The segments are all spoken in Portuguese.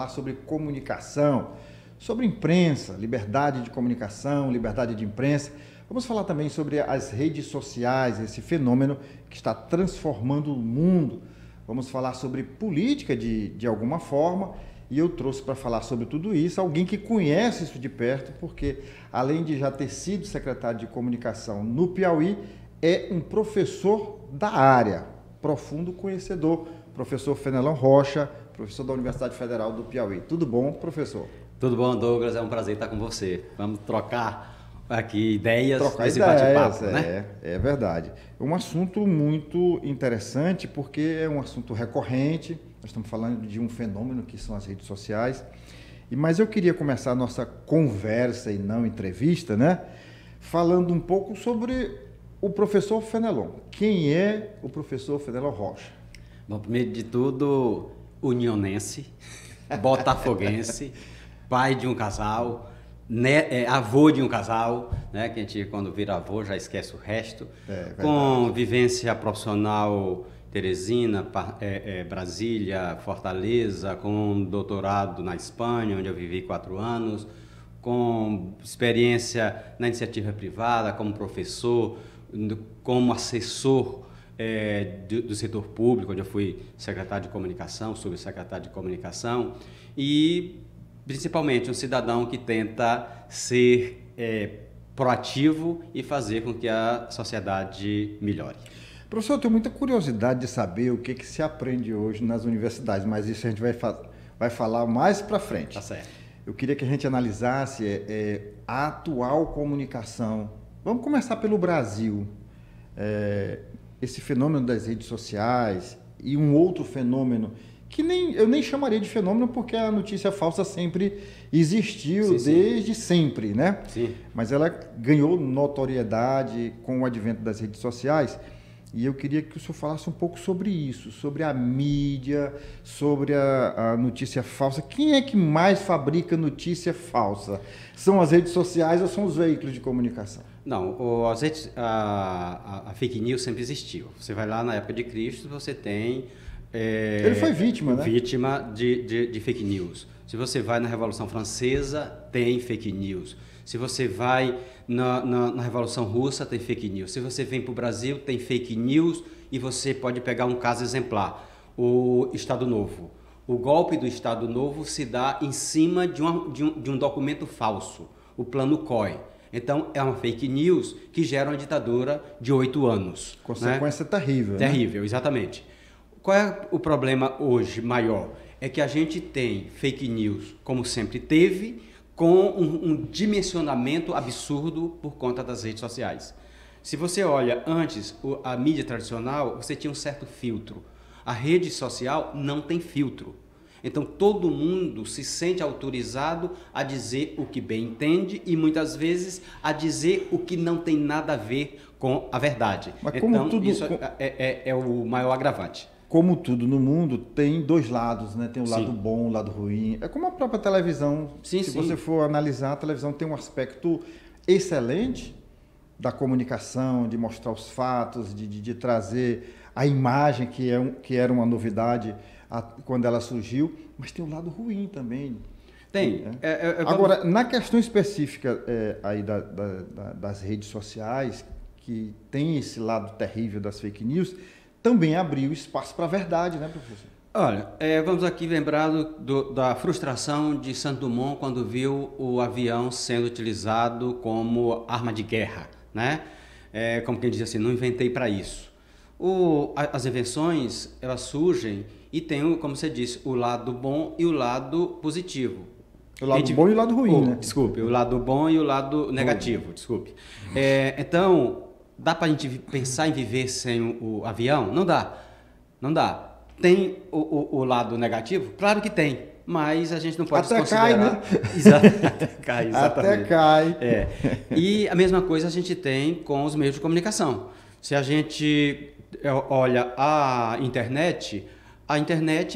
sobre comunicação, sobre imprensa, liberdade de comunicação, liberdade de imprensa. Vamos falar também sobre as redes sociais, esse fenômeno que está transformando o mundo. Vamos falar sobre política de alguma forma. E eu trouxe para falar sobre tudo isso alguém que conhece isso de perto, porque além de já ter sido secretário de comunicação no Piauí, é um professor da área, profundo conhecedor, professor Fenelon Rocha, professor da Universidade Federal do Piauí. Tudo bom, professor? Tudo bom, Douglas? É um prazer estar com você. Vamos trocar aqui ideias nesse bate-papo, né? É verdade. É um assunto muito interessante porque é um assunto recorrente. Nós estamos falando de um fenômeno que são as redes sociais. Mas eu queria começar a nossa conversa e não entrevista, né? Falando um pouco sobre o professor Fenelon. Quem é o professor Fenelon Rocha? Bom, primeiro de tudo, unionense, botafoguense, pai de um casal, avô de um casal, né? Que a gente, quando vira avô, já esquece o resto. Com vivência profissional Teresina, Brasília, Fortaleza, com doutorado na Espanha, onde eu vivi 4 anos, com experiência na iniciativa privada, como professor, como assessor do setor público, onde eu fui secretário de comunicação, subsecretário de comunicação, e principalmente um cidadão que tenta ser proativo e fazer com que a sociedade melhore. Professor, eu tenho muita curiosidade de saber o que se aprende hoje nas universidades, mas isso a gente vai falar mais para frente. Tá certo. Eu queria que a gente analisasse a atual comunicação. Vamos começar pelo Brasil. Esse fenômeno das redes sociais e um outro fenômeno que eu nem chamaria de fenômeno porque a notícia falsa sempre existiu, desde sempre, né? Sim. Mas ela ganhou notoriedade com o advento das redes sociais. E eu queria que o senhor falasse um pouco sobre isso, sobre a mídia, sobre a notícia falsa. Quem é que mais fabrica notícia falsa? São as redes sociais ou são os veículos de comunicação? Não, a fake news sempre existiu. Você vai lá na época de Cristo, você tem... Ele foi vítima, né? Vítima de fake news. Se você vai na Revolução Francesa, tem fake news. Se você vai na Revolução Russa, tem fake news. Se você vem para o Brasil, tem fake news e você pode pegar um caso exemplar. O Estado Novo. O golpe do Estado Novo se dá em cima de um documento falso, o Plano COI. Então, é uma fake news que gera uma ditadura de 8 anos. Consequência terrível, né? Terrível, exatamente. Qual é o problema hoje maior? É que a gente tem fake news, como sempre teve, com um dimensionamento absurdo por conta das redes sociais. Se você olha antes a mídia tradicional, você tinha um certo filtro. A rede social não tem filtro. Então todo mundo se sente autorizado a dizer o que bem entende e muitas vezes a dizer o que não tem nada a ver com a verdade. Mas então isso é o maior agravante. Como tudo no mundo, tem dois lados, né? Tem o lado bom, o lado ruim. É como a própria televisão. Se você for analisar, a televisão tem um aspecto excelente da comunicação, de mostrar os fatos, de trazer a imagem, que era uma novidade quando ela surgiu, mas tem o lado ruim também. Tem. Agora, na questão específica aí das redes sociais, que tem esse lado terrível das fake news, também abriu espaço para a verdade, né, professor? Olha, vamos aqui lembrar da frustração de Santos Dumont quando viu o avião sendo utilizado como arma de guerra, né? Como quem diz assim, não inventei para isso. As invenções, elas surgem e tem, como você disse, o lado bom e o lado positivo. O lado bom e o lado ruim, né? Desculpe, o lado bom e o lado negativo, desculpe. Então... Dá para a gente pensar em viver sem o avião? Não dá. Não dá. Tem o lado negativo? Claro que tem, mas a gente não pode desconsiderar. Até cai, né? Até cai, exatamente. Até cai. E a mesma coisa a gente tem com os meios de comunicação. Se a gente olha a internet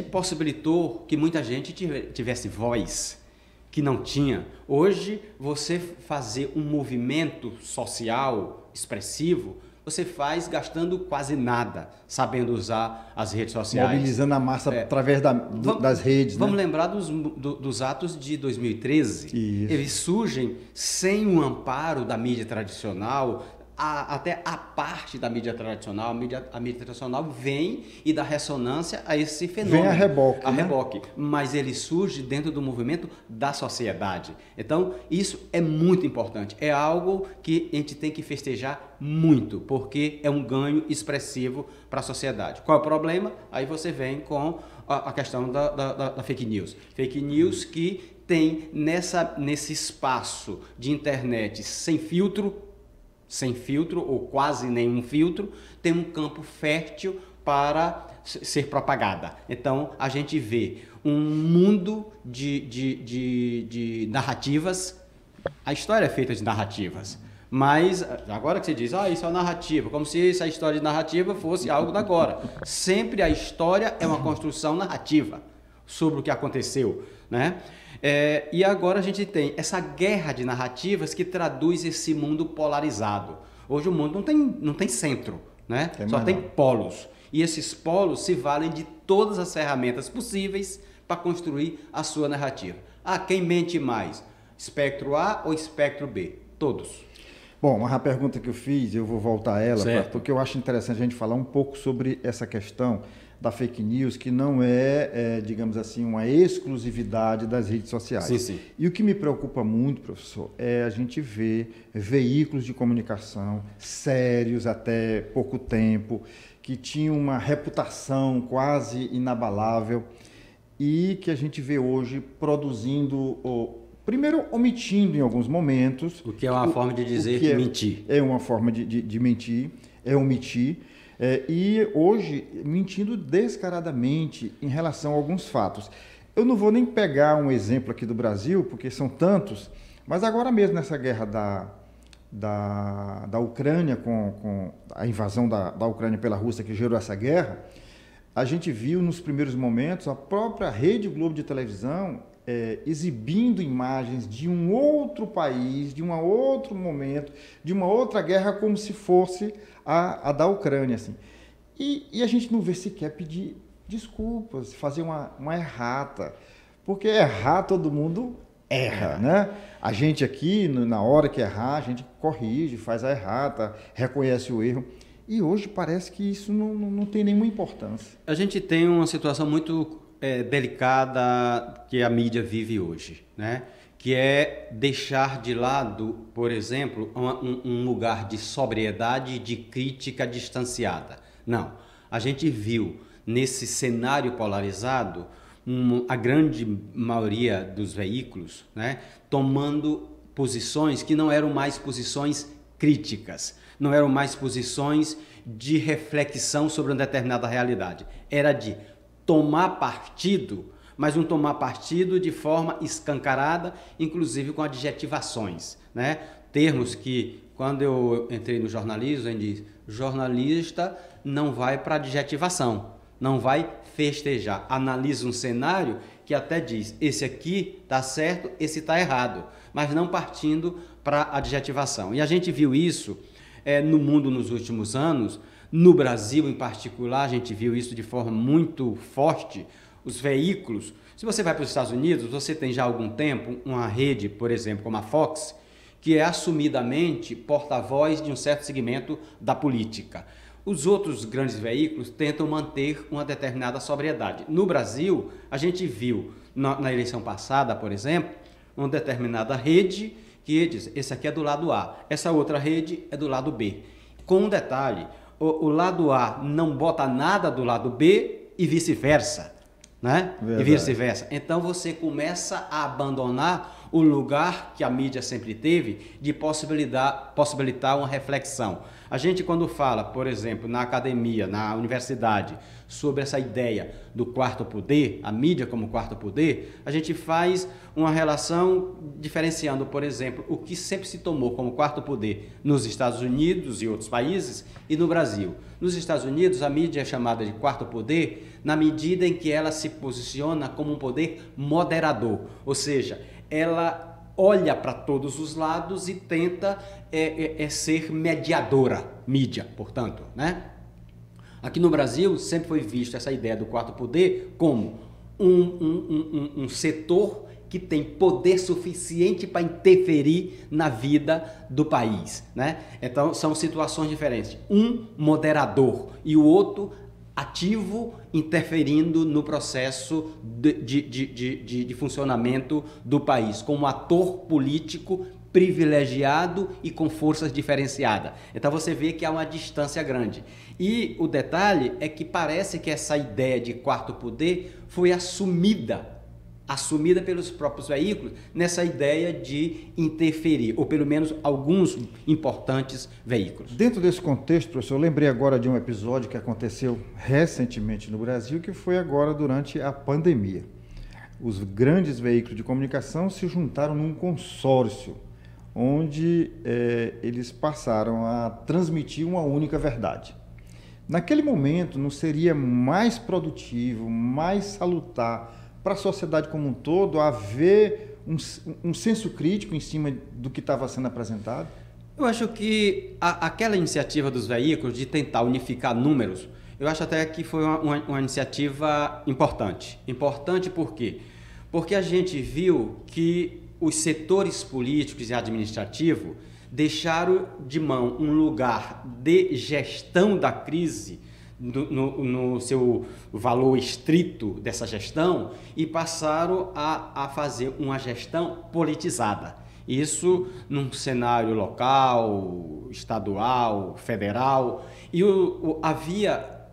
possibilitou que muita gente tivesse voz, que não tinha. Hoje, você fazer um movimento social expressivo você faz gastando quase nada, sabendo usar as redes sociais. Mobilizando a massa através das redes. Vamos lembrar dos atos de 2013. Isso. Eles surgem sem o amparo da mídia tradicional, até a parte da mídia tradicional. A mídia tradicional vem e dá ressonância a esse fenômeno. Vem a reboque. A reboque. Mas ele surge dentro do movimento da sociedade. Então, isso é muito importante. É algo que a gente tem que festejar muito, porque é um ganho expressivo para a sociedade. Qual é o problema? Aí você vem com a questão da fake news. Fake news que tem nesse espaço de internet sem filtro ou quase nenhum filtro, tem um campo fértil para ser propagada. Então, a gente vê um mundo de narrativas. A história é feita de narrativas, mas agora que você diz, isso é uma narrativa, como se essa história de narrativa fosse algo da agora. Sempre a história é uma construção narrativa sobre o que aconteceu, né? E agora a gente tem essa guerra de narrativas que traduz esse mundo polarizado. Hoje o mundo não tem centro, né? Só tem polos. E esses polos se valem de todas as ferramentas possíveis para construir a sua narrativa. Quem mente mais? Espectro A ou espectro B? Todos. Bom, mas a pergunta que eu fiz, eu vou voltar a ela, porque eu acho interessante a gente falar um pouco sobre essa questão da fake news, que não digamos assim, uma exclusividade das redes sociais. Sim, sim. E o que me preocupa muito, professor, é a gente ver veículos de comunicação sérios até pouco tempo, que tinham uma reputação quase inabalável e que a gente vê hoje produzindo, primeiro omitindo em alguns momentos. O que é uma forma de dizer que mentir. É uma forma de mentir, é omitir. E hoje mentindo descaradamente em relação a alguns fatos. Eu não vou nem pegar um exemplo aqui do Brasil, porque são tantos, mas agora mesmo nessa guerra da Ucrânia, com a invasão da Ucrânia pela Rússia que gerou essa guerra, a gente viu nos primeiros momentos a própria Rede Globo de televisão exibindo imagens de um outro país, de um outro momento, de uma outra guerra, como se fosse a da Ucrânia. Assim. E a gente não vê sequer pedir desculpas, fazer uma errata, porque errar todo mundo erra, né? A gente aqui, na hora que errar, a gente corrige, faz a errata, reconhece o erro. E hoje parece que isso não tem nenhuma importância. A gente tem uma situação muito delicada que a mídia vive hoje, né? Que é deixar de lado, por exemplo, um lugar de sobriedade e de crítica distanciada. Não, a gente viu nesse cenário polarizado a grande maioria dos veículos, né, tomando posições que não eram mais posições críticas, não eram mais posições de reflexão sobre uma determinada realidade. Era de tomar partido, mas um tomar partido de forma escancarada, inclusive com adjetivações, né? Termos que, quando eu entrei no jornalismo, a gente diz, jornalista não vai para adjetivação, não vai festejar, analisa um cenário que até diz, esse aqui está certo, esse está errado, mas não partindo para adjetivação. E a gente viu isso no mundo nos últimos anos, no Brasil em particular, a gente viu isso de forma muito forte. Os veículos, se você vai para os Estados Unidos, você tem já há algum tempo uma rede, por exemplo, como a Fox, que é assumidamente porta-voz de um certo segmento da política. Os outros grandes veículos tentam manter uma determinada sobriedade. No Brasil, a gente viu na eleição passada, por exemplo, uma determinada rede que diz, esse aqui é do lado A, essa outra rede é do lado B. Com um detalhe, o lado A não bota nada do lado B e vice-versa, né? Verdade. E vice-versa. Então você começa a abandonar o lugar que a mídia sempre teve de possibilitar uma reflexão. A gente, quando fala, por exemplo, na academia, na universidade, sobre essa ideia do quarto poder, a mídia como quarto poder, a gente faz uma relação diferenciando, por exemplo, o que sempre se tomou como quarto poder nos Estados Unidos e outros países e no Brasil. Nos Estados Unidos, a mídia é chamada de quarto poder na medida em que ela se posiciona como um poder moderador, ou seja, ela olha para todos os lados e tenta ser mediadora, mídia, portanto, né? Aqui no Brasil sempre foi visto essa ideia do quarto poder como um setor que tem poder suficiente para interferir na vida do país, né? Então são situações diferentes. Um moderador e o outro ativo, interferindo no processo de funcionamento do país, como ator político privilegiado e com forças diferenciadas. Então você vê que há uma distância grande. E o detalhe é que parece que essa ideia de quarto poder foi assumida pelos próprios veículos nessa ideia de interferir, ou pelo menos alguns importantes veículos. Dentro desse contexto, professor, eu lembrei agora de um episódio que aconteceu recentemente no Brasil, que foi agora durante a pandemia. Os grandes veículos de comunicação se juntaram num consórcio, onde eles passaram a transmitir uma única verdade. Naquele momento, não seria mais produtivo, mais salutar para a sociedade como um todo haver um senso crítico em cima do que estava sendo apresentado? Eu acho que aquela iniciativa dos veículos de tentar unificar números, eu acho até que foi uma iniciativa importante. Importante por quê? Porque a gente viu que os setores políticos e administrativos deixaram de mão um lugar de gestão da crise no seu valor estrito dessa gestão e passaram a fazer uma gestão politizada. Isso num cenário local, estadual, federal, e havia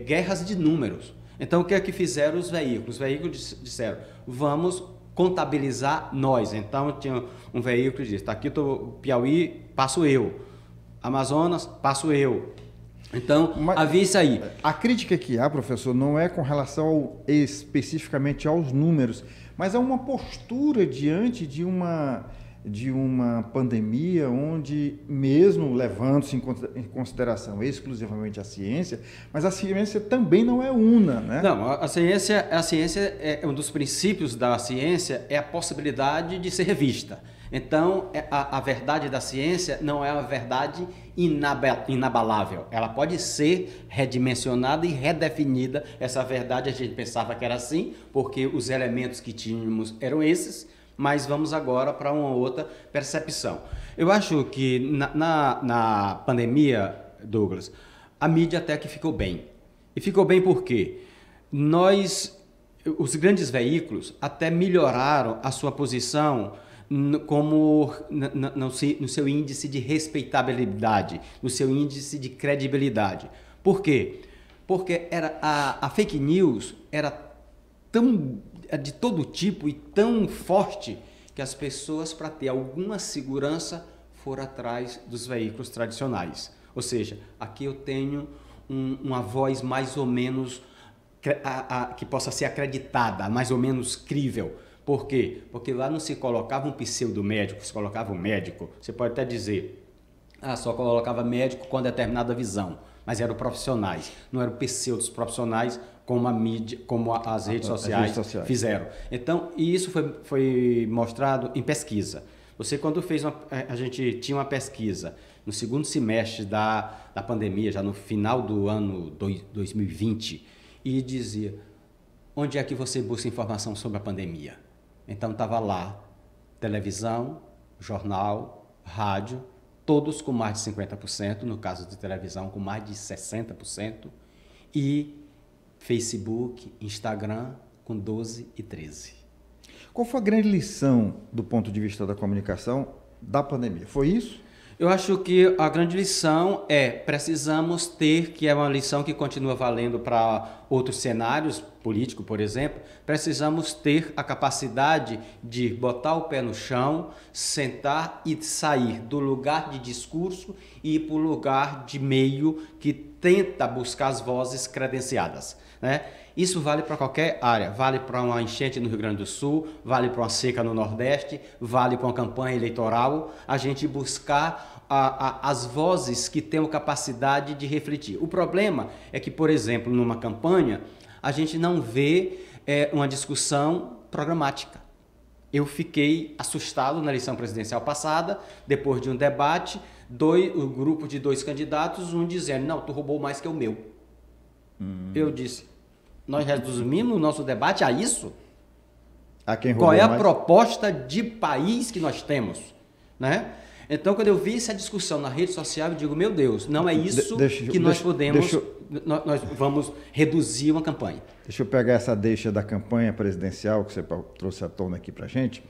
guerras de números. Então, o que é que fizeram os veículos? Os veículos disseram, vamos contabilizar nós. Então, tinha um veículo que disse, está aqui o Piauí, passo eu. Amazonas, passo eu. Então, havia isso aí. A crítica que há, professor, não é com relação especificamente aos números, mas é uma postura diante de uma pandemia onde, mesmo levando-se em consideração exclusivamente a ciência, mas a ciência também não é una, né? Não, a ciência é um dos princípios da ciência, é a possibilidade de ser revista. Então, a verdade da ciência não é uma verdade inabalável. Ela pode ser redimensionada e redefinida. Essa verdade a gente pensava que era assim, porque os elementos que tínhamos eram esses, mas vamos agora para uma outra percepção. Eu acho que na pandemia, Douglas, a mídia até que ficou bem. E ficou bem por quê? Os grandes veículos até melhoraram a sua posição no seu índice de respeitabilidade, no seu índice de credibilidade. Por quê? Porque a fake news era de todo tipo e tão forte que as pessoas, para ter alguma segurança, foram atrás dos veículos tradicionais. Ou seja, aqui eu tenho uma voz mais ou menos que possa ser acreditada, mais ou menos crível. Por quê? Porque lá não se colocava um pseudo-médico, se colocava um médico. Você pode até dizer, só colocava médico com determinada visão, mas eram profissionais, não eram pseudos profissionais como a mídia, como as redes sociais fizeram. Então, e isso foi mostrado em pesquisa. Você, quando fez a gente tinha uma pesquisa no segundo semestre da pandemia, já no final do ano 2020, e dizia, onde é que você busca informação sobre a pandemia? Então estava lá, televisão, jornal, rádio, todos com mais de 50%, no caso de televisão com mais de 60%, e Facebook, Instagram com 12% e 13%. Qual foi a grande lição do ponto de vista da comunicação da pandemia? Foi isso? Eu acho que a grande lição precisamos ter, que é uma lição que continua valendo para outros cenários políticos, por exemplo, precisamos ter a capacidade de botar o pé no chão, sentar e sair do lugar de discurso e ir para o lugar de meio que tenta buscar as vozes credenciadas, né? Isso vale para qualquer área, vale para uma enchente no Rio Grande do Sul, vale para uma seca no Nordeste, vale para uma campanha eleitoral, a gente buscar as vozes que tenham capacidade de refletir. O problema é que, por exemplo, numa campanha, a gente não vê uma discussão programática. Eu fiquei assustado na eleição presidencial passada, depois de um debate, o grupo de 2 candidatos, um dizendo, não, tu roubou mais que o meu. Eu disse, nós resumimos o nosso debate a isso? A quem roubou Qual é a mais? proposta de país que nós temos? Né? Então, quando eu vi essa discussão na rede social, eu digo, meu Deus, não é isso que nós podemos, nós vamos reduzir uma campanha. Deixa eu pegar essa deixa da campanha presidencial que você trouxe à tona aqui para a gente.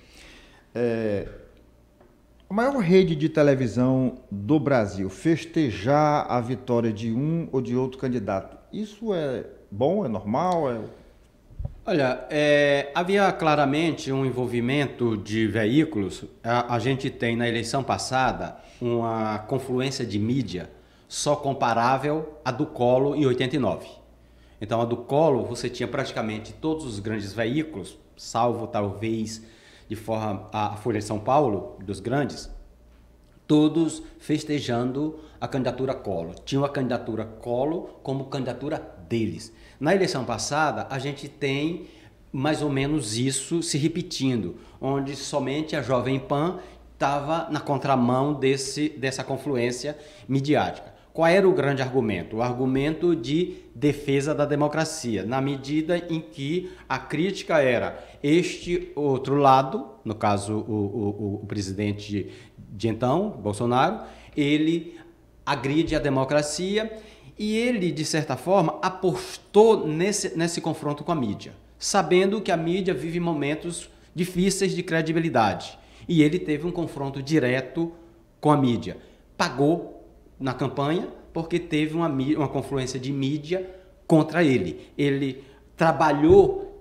A maior rede de televisão do Brasil festejar a vitória de um ou de outro candidato, isso é bom, é normal? Olha, havia claramente um envolvimento de veículos. A gente tem na eleição passada uma confluência de mídia só comparável à do Collor em 89. Então, a do Collor, você tinha praticamente todos os grandes veículos, salvo talvez de forma a Folha de São Paulo, dos grandes, todos festejando a candidatura Collor. Tinham a candidatura Collor como candidatura deles. Na eleição passada, a gente tem mais ou menos isso se repetindo, onde somente a Jovem Pan estava na contramão dessa confluência midiática. Qual era o grande argumento? O argumento de defesa da democracia, na medida em que a crítica era este outro lado, no caso o presidente de então, Bolsonaro, ele agride a democracia e ele, de certa forma, apostou nesse confronto com a mídia, sabendo que a mídia vive momentos difíceis de credibilidade. E ele teve um confronto direto com a mídia. Pagou na campanha porque teve uma confluência de mídia contra ele. Ele trabalhou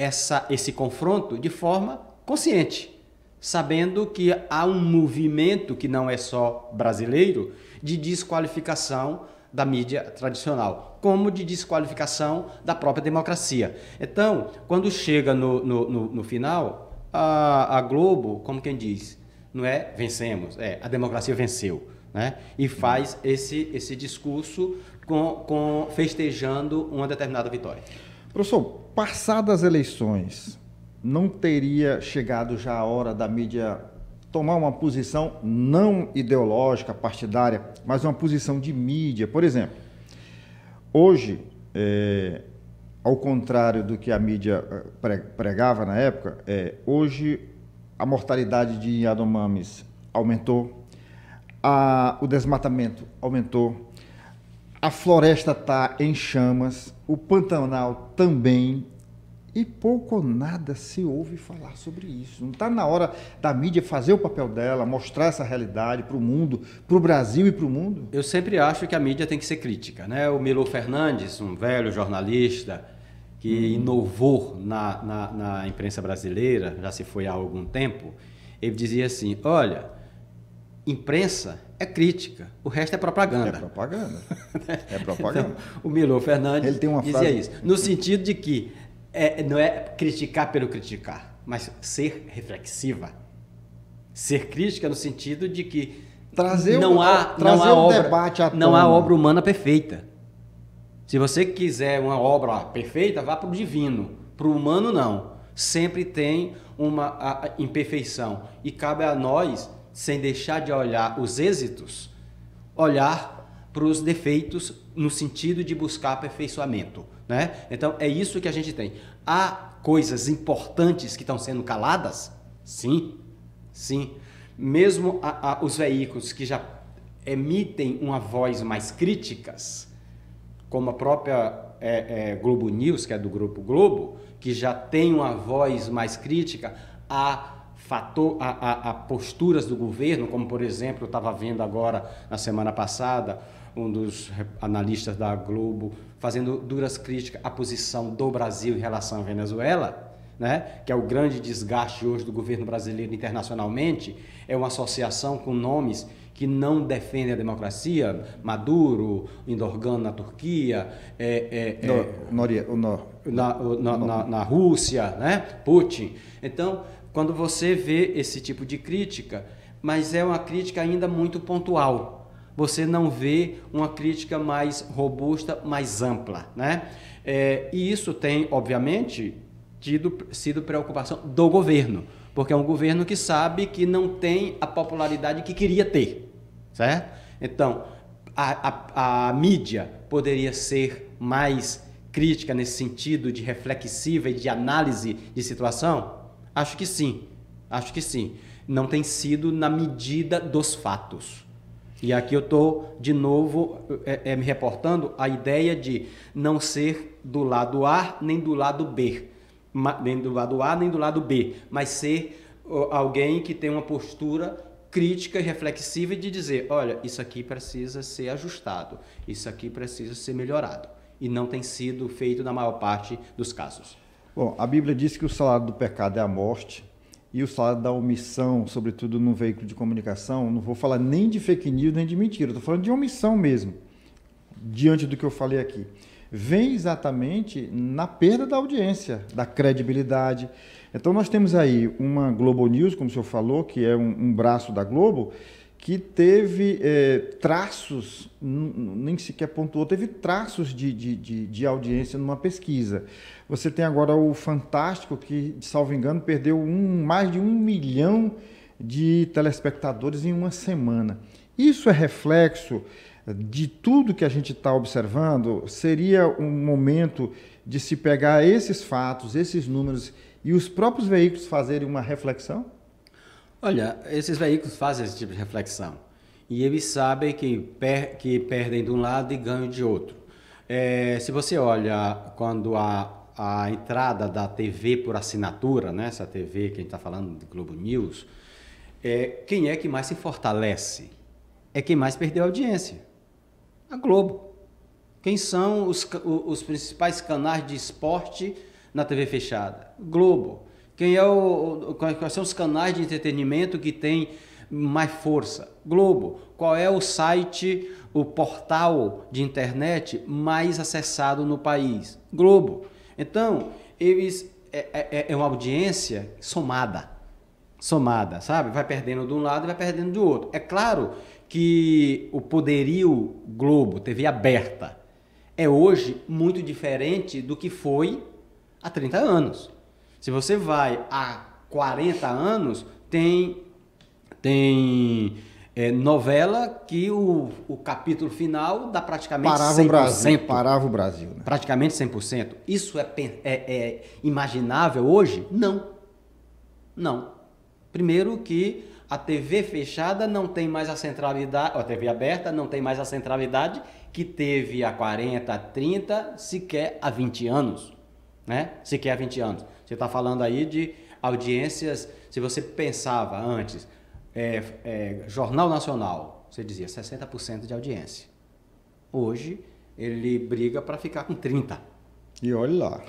esse confronto de forma consciente, sabendo que há um movimento que não é só brasileiro de desqualificação da mídia tradicional, como de desqualificação da própria democracia. Então, quando chega no final, a Globo, como quem diz, não é vencemos, a democracia venceu, né? E faz esse discurso festejando uma determinada vitória. Professor, passadas as eleições, não teria chegado já a hora da mídia tomar uma posição não ideológica, partidária, mas uma posição de mídia? Por exemplo, hoje, ao contrário do que a mídia pregava na época, hoje a mortalidade de Yanomamis aumentou, o desmatamento aumentou, a floresta está em chamas, o Pantanal também, e pouco ou nada se ouve falar sobre isso. Não está na hora da mídia fazer o papel dela, mostrar essa realidade para o mundo, para o Brasil e para o mundo? Eu sempre acho que a mídia tem que ser crítica, né? O Milor Fernandes, um velho jornalista que inovou na imprensa brasileira, já se foi há algum tempo, ele dizia assim, olha, imprensa é crítica, o resto é propaganda. É propaganda. É propaganda. Então, o Milor Fernandes ele tem uma dizia frase... isso, no sentido de que não é criticar pelo criticar, mas ser reflexiva. Ser crítica no sentido de que trazer debate à tona. Não há obra humana perfeita. Se você quiser uma obra perfeita, vá para o divino. Para o humano, não. Sempre tem uma imperfeição. E cabe a nós, sem deixar de olhar os êxitos, olhar para os defeitos no sentido de buscar aperfeiçoamento, né? Então, é isso que a gente tem. Há coisas importantes que estão sendo caladas? Sim, sim. Mesmo os veículos que já emitem uma voz mais críticas, como a própria Globo News, que é do Grupo Globo, que já tem uma voz mais crítica a posturas do governo, como, por exemplo, eu estava vendo agora, na semana passada, um dos analistas da Globo fazendo duras críticas à posição do Brasil em relação à Venezuela, né? Que é o grande desgaste hoje do governo brasileiro internacionalmente, é uma associação com nomes que não defendem a democracia, Maduro, Erdogan na Turquia, na Rússia, né? Putin. Então, quando você vê esse tipo de crítica, mas é uma crítica ainda muito pontual, você não vê uma crítica mais robusta, mais ampla, né? E isso tem, obviamente, sido preocupação do governo, Porque é um governo que sabe que não tem a popularidade que queria ter, certo? Então, a mídia poderia ser mais crítica nesse sentido de reflexiva e de análise de situação? Acho que sim, acho que sim. Não tem sido na medida dos fatos. E aqui eu estou, de novo, me reportando a ideia de não ser do lado A nem do lado B, nem do lado A nem do lado B, mas ser alguém que tem uma postura crítica e reflexiva de dizer, olha, isso aqui precisa ser ajustado, isso aqui precisa ser melhorado. E não tem sido feito na maior parte dos casos. Bom, a Bíblia diz que o salário do pecado é a morte e o salário da omissão, sobretudo no veículo de comunicação, não vou falar nem de fake news nem de mentira, estou falando de omissão mesmo, diante do que eu falei aqui. Vem exatamente na perda da audiência, da credibilidade. Então nós temos aí uma Globo News, como o senhor falou, que é um braço da Globo, que teve traços, nem sequer pontuou, teve traços de audiência numa pesquisa. Você tem agora o Fantástico, que, salvo engano, perdeu mais de 1 milhão de telespectadores em uma semana. Isso é reflexo de tudo que a gente está observando? Seria um momento de se pegar esses fatos, esses números, e os próprios veículos fazerem uma reflexão? Olha, esses veículos fazem esse tipo de reflexão e eles sabem que perdem de um lado e ganham de outro. Se você olha quando a entrada da TV por assinatura, né, essa TV que a gente está falando de Globo News, quem é que mais se fortalece? É quem mais perdeu audiência. A Globo. Quem são os principais canais de esporte na TV fechada? Globo. Quais são os canais de entretenimento que têm mais força? Globo. Qual é o site, o portal de internet mais acessado no país? Globo. Então, eles é uma audiência somada, sabe? Vai perdendo de um lado e vai perdendo do outro. É claro que o poderio Globo, TV aberta, é hoje muito diferente do que foi há 30 anos. Se você vai há 40 anos, tem novela que o capítulo final dá praticamente 100%. Parava o Brasil. Né? Praticamente 100%. Isso é imaginável hoje? Não. Não. Primeiro que a TV fechada não tem mais a centralidade, a TV aberta não tem mais a centralidade que teve há 40, 30, sequer há 20 anos. Né? Sequer há 20 anos. Você está falando aí de audiências, se você pensava antes, Jornal Nacional, você dizia 60% de audiência. Hoje, ele briga para ficar com 30%. E olha lá.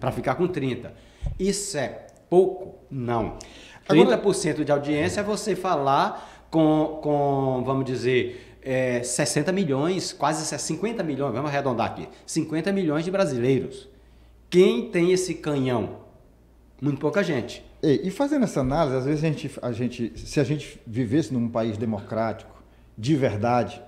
Para ficar com 30%. Isso é pouco? Não. 30% de audiência é você falar com vamos dizer, 60 milhões, quase 50 milhões, vamos arredondar aqui, 50 milhões de brasileiros. Quem tem esse canhão? Muito pouca gente. E fazendo essa análise, às vezes se a gente vivesse num país democrático, de verdade...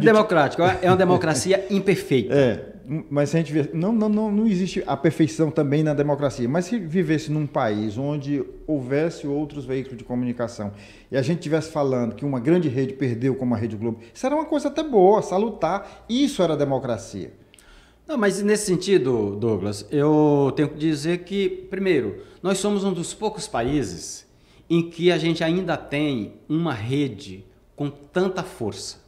democrático, é uma democracia imperfeita. Mas se a gente vê, não existe a perfeição também na democracia, mas se vivesse num país onde houvesse outros veículos de comunicação e a gente estivesse falando que uma grande rede perdeu como a Rede Globo, isso era uma coisa até boa, salutar, isso era democracia. Não, mas nesse sentido, Douglas, eu tenho que dizer que, primeiro, nós somos um dos poucos países em que a gente ainda tem uma rede com tanta força.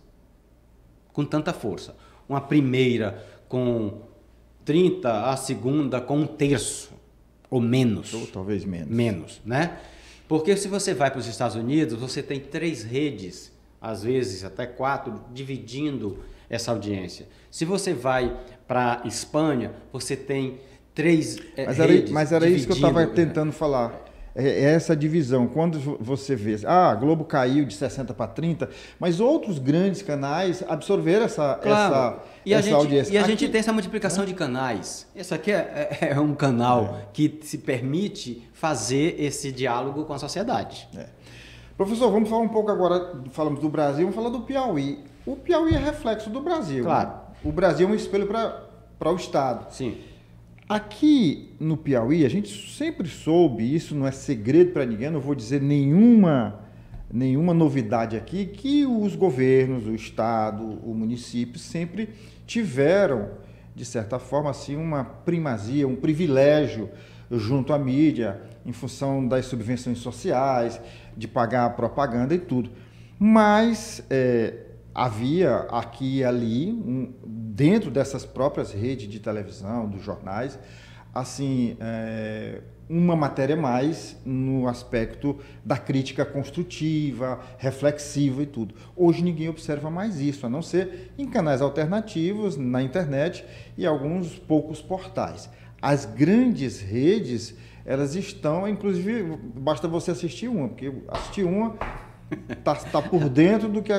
Com tanta força. Uma primeira com 30, a segunda com 1/3 ou menos. Ou talvez menos. Menos, né? Porque se você vai para os Estados Unidos, você tem 3 redes, às vezes até 4, dividindo essa audiência. Se você vai para a Espanha, você tem 3 redes. Mas era isso que eu estava tentando falar. Essa divisão. Quando você vê, a Globo caiu de 60 para 30, mas outros grandes canais absorveram essa audiência. E a gente tem essa multiplicação de canais. Esse aqui é um canal que se permite fazer esse diálogo com a sociedade. Professor, vamos falar um pouco agora, falamos do Brasil, vamos falar do Piauí. O Piauí é reflexo do Brasil. Claro. Né? O Brasil é um espelho para o Estado. Sim. Aqui no Piauí, a gente sempre soube, isso não é segredo para ninguém, não vou dizer nenhuma novidade aqui, que os governos, o Estado, o município sempre tiveram, de certa forma, assim, uma primazia, um privilégio junto à mídia, em função das subvenções sociais, de pagar a propaganda e tudo. Mas havia aqui e ali, dentro dessas próprias redes de televisão, dos jornais, assim, uma matéria mais no aspecto da crítica construtiva, reflexiva e tudo. Hoje ninguém observa mais isso, a não ser em canais alternativos, na internet e alguns poucos portais. As grandes redes, elas estão, inclusive, basta você assistir uma, porque assistir uma tá por dentro do que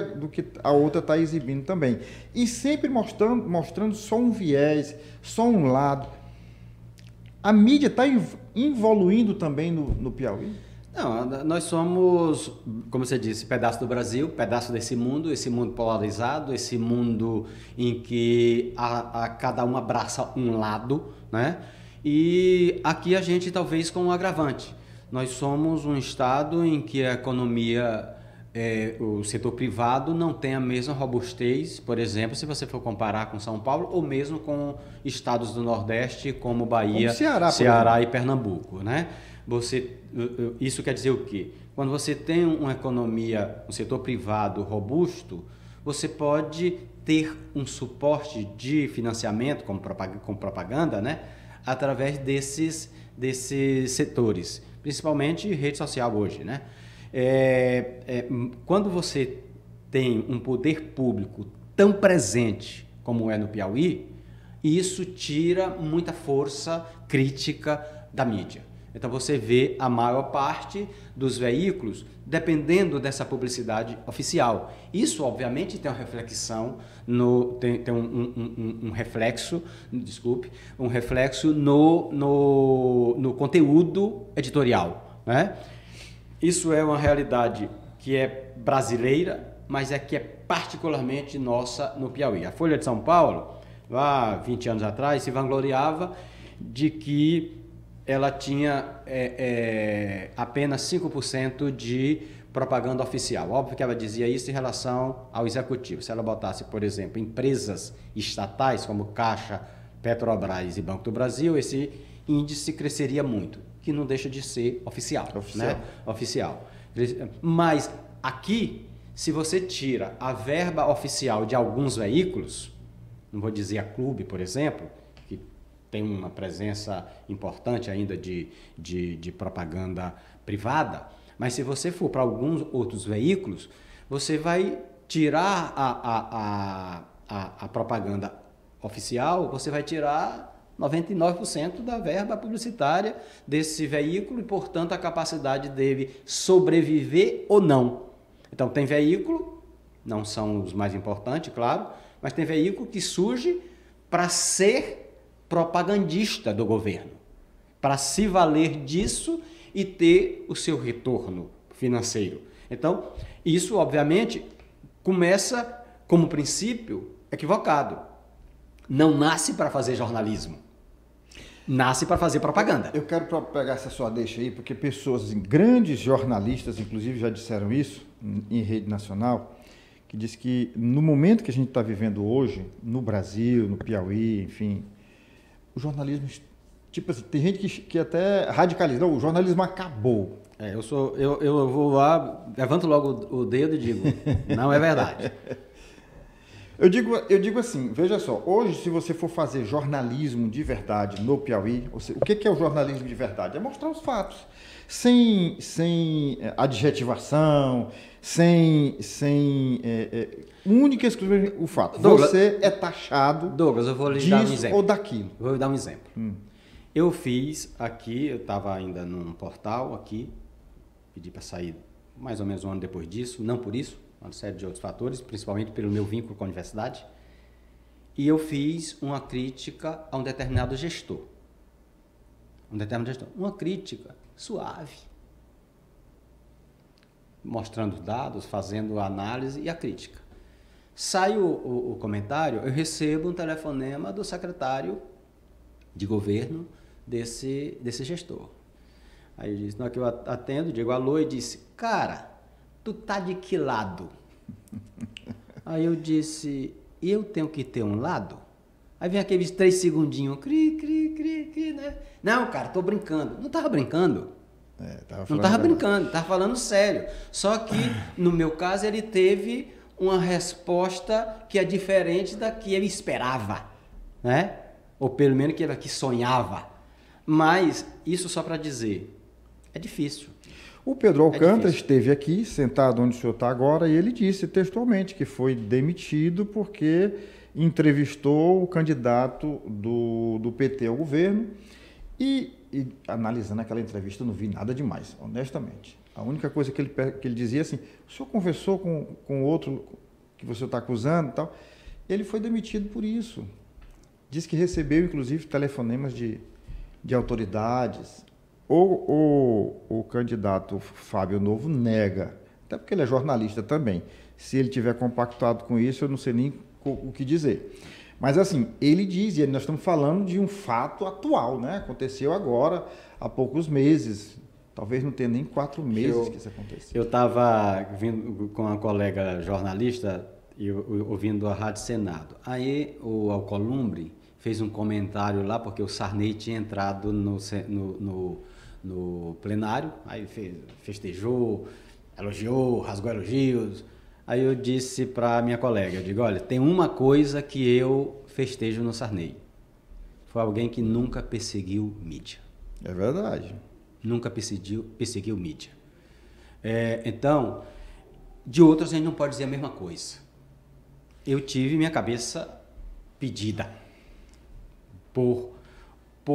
a outra está exibindo também. E sempre mostrando só um viés, só um lado. A mídia está evoluindo também no Piauí? Não, nós somos, como você disse, pedaço do Brasil, pedaço desse mundo, esse mundo polarizado, esse mundo em que cada um abraça um lado, né? E aqui a gente talvez com um agravante. Nós somos um estado em que a economia, o setor privado não tem a mesma robustez, por exemplo, se você for comparar com São Paulo ou mesmo com estados do Nordeste como Bahia, como Ceará e Pernambuco, né? Isso quer dizer o quê? Quando você tem uma economia, um setor privado robusto, você pode ter um suporte de financiamento, como propaganda, né? Através desses setores, principalmente rede social hoje, né? Quando você tem um poder público tão presente como é no Piauí, isso tira muita força crítica da mídia. Então você vê a maior parte dos veículos dependendo dessa publicidade oficial. Isso, obviamente, tem uma reflexão, tem um reflexo, desculpe, um reflexo no conteúdo editorial, né? Isso é uma realidade que é brasileira, mas que é particularmente nossa no Piauí. A Folha de São Paulo, lá 20 anos atrás, se vangloriava de que ela tinha apenas 5% de propaganda oficial. Óbvio que ela dizia isso em relação ao executivo. Se ela botasse, por exemplo, empresas estatais como Caixa, Petrobras e Banco do Brasil, esse índice cresceria muito, que não deixa de ser oficial. Né? Oficial. Mas aqui, se você tira a verba oficial de alguns veículos, não vou dizer a Clube, por exemplo, tem uma presença importante ainda de propaganda privada, mas se você for para alguns outros veículos, você vai tirar a propaganda oficial, você vai tirar 99% da verba publicitária desse veículo e, portanto, a capacidade dele sobreviver ou não. Então, tem veículo, não são os mais importantes, claro, mas tem veículo que surge para ser propagandista do governo, para se valer disso e ter o seu retorno financeiro. Então, isso obviamente começa como princípio equivocado. Não nasce para fazer jornalismo, nasce para fazer propaganda. Eu quero pegar essa sua deixa aí, porque pessoas, grandes jornalistas, inclusive, já disseram isso em rede nacional, que diz que no momento que a gente está vivendo hoje, no Brasil, no Piauí, enfim, o jornalismo, tipo assim, tem gente que até radicaliza, não, o jornalismo acabou. Eu vou lá, levanto logo o dedo e digo, não é verdade. Eu digo assim, veja só, hoje se você for fazer jornalismo de verdade no Piauí, o que é o jornalismo de verdade? É mostrar os fatos, sem adjetivação, única e exclusivamente o fato. Douglas, você é taxado, Douglas, eu vou lhe disso dar um exemplo. Ou daquilo. Vou dar um exemplo. Eu fiz aqui, eu estava ainda num portal aqui, pedi para sair mais ou menos um ano depois disso, não por isso, uma série de outros fatores, principalmente pelo meu vínculo com a universidade, e eu fiz uma crítica a um determinado gestor. Uma crítica suave, mostrando dados, fazendo a análise e a crítica. Sai o comentário, eu recebo um telefonema do secretário de governo desse gestor. Aí eu disse, na hora que eu atendo, digo alô e disse, cara, tu tá de que lado? Aí eu disse, eu tenho que ter um lado? Aí vem aqueles 3 segundinhos, cri, né? Não, cara, tô brincando. Não tava brincando. Não tava brincando, tava falando sério. Só que, no meu caso, ele teve uma resposta que é diferente da que ele esperava, né? Ou pelo menos que sonhava. Mas, isso só para dizer, é difícil. O Pedro Alcântara esteve aqui, sentado onde o senhor está agora, e ele disse textualmente que foi demitido porque entrevistou o candidato do PT ao governo e analisando aquela entrevista, eu não vi nada demais, honestamente. A única coisa que ele dizia assim, o senhor conversou com o outro que você está acusando e tal, ele foi demitido por isso. Diz que recebeu, inclusive, telefonemas de autoridades. O candidato Fábio Novo nega, até porque ele é jornalista também. Se ele tiver compactuado com isso, eu não sei nem o que dizer. Mas assim, ele diz, e nós estamos falando de um fato atual, né? Aconteceu agora, há poucos meses, talvez não tenha nem 4 meses que isso aconteceu. Eu estava vindo com uma colega jornalista e ouvindo a Rádio Senado. Aí o Alcolumbre fez um comentário lá, porque o Sarney tinha entrado no plenário, aí festejou, elogiou, rasgou elogios. Aí eu disse para minha colega, eu digo, olha, tem uma coisa que eu festejo no Sarney. Foi alguém que nunca perseguiu mídia. É verdade. Nunca perseguiu mídia. Então, de outros a gente não pode dizer a mesma coisa. Eu tive minha cabeça pedida por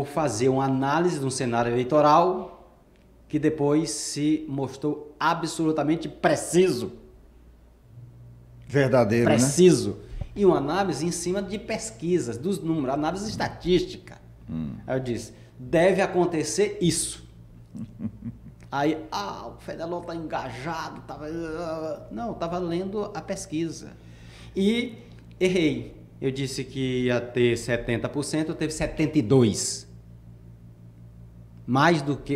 fazer uma análise de um cenário eleitoral que depois se mostrou absolutamente preciso. Verdadeiro, preciso, né? E uma análise em cima de pesquisas, dos números, análise estatística. Aí eu disse, deve acontecer isso. Aí, o Federal está engajado, não, estava lendo a pesquisa. E errei. Eu disse que ia ter 70%, eu teve 72%.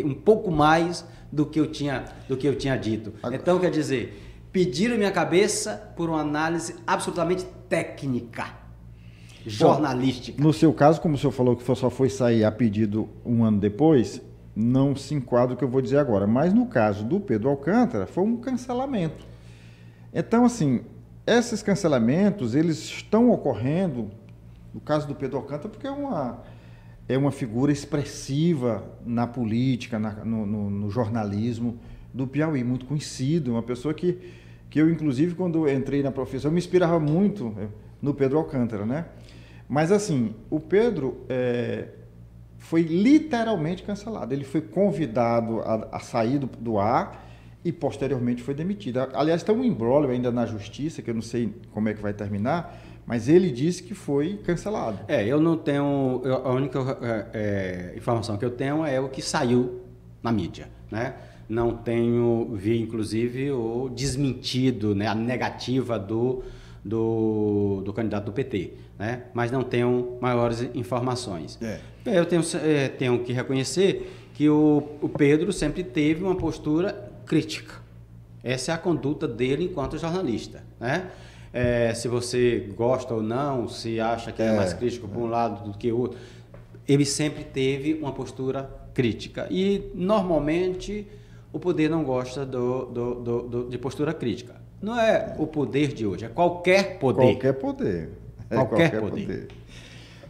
Um pouco mais do que eu tinha dito. Então, quer dizer, pediram minha cabeça por uma análise absolutamente técnica, jornalística. Bom, no seu caso, como o senhor falou que só foi sair a pedido um ano depois, não se enquadra o que eu vou dizer agora. Mas no caso do Pedro Alcântara, foi um cancelamento. Então, assim, esses cancelamentos, eles estão ocorrendo, no caso do Pedro Alcântara, porque é uma figura expressiva na política, no jornalismo do Piauí, muito conhecido, uma pessoa que eu, inclusive, quando eu entrei na profissão, me inspirava muito no Pedro Alcântara, né? Mas, assim, o Pedro foi literalmente cancelado. Ele foi convidado a sair do ar e, posteriormente, foi demitido. Aliás, tem um imbróglio ainda na justiça, que eu não sei como é que vai terminar, mas ele disse que foi cancelado. Eu não tenho... A única informação que eu tenho é o que saiu na mídia, né? Não vi, inclusive, o desmentido, né, a negativa do candidato do PT, né? Mas não tenho maiores informações. Eu tenho que reconhecer que o Pedro sempre teve uma postura crítica. Essa é a conduta dele enquanto jornalista, né? Se você gosta ou não, se acha que é mais crítico por um lado do que o outro, ele sempre teve uma postura crítica. E, normalmente, o poder não gosta de postura crítica. Não é o poder de hoje, é qualquer poder. Qualquer poder. Qualquer poder.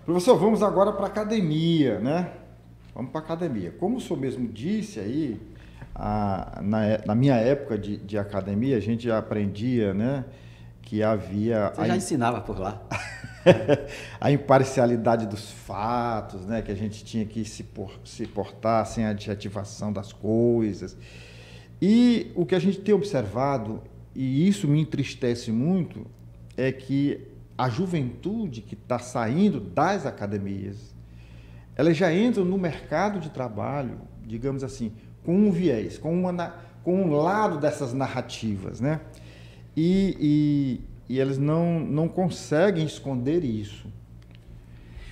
Professor, vamos agora para a academia, né? Vamos para a academia. Como o senhor mesmo disse aí, na minha época de academia, a gente já aprendia, né, que havia... Você já ensinava por lá. A imparcialidade dos fatos, né, que a gente tinha que se portar sem adjetivação das coisas. E o que a gente tem observado, e isso me entristece muito, é que a juventude que está saindo das academias, elas já entram no mercado de trabalho, digamos assim, com um viés, com um lado dessas narrativas, né? E eles não conseguem esconder isso.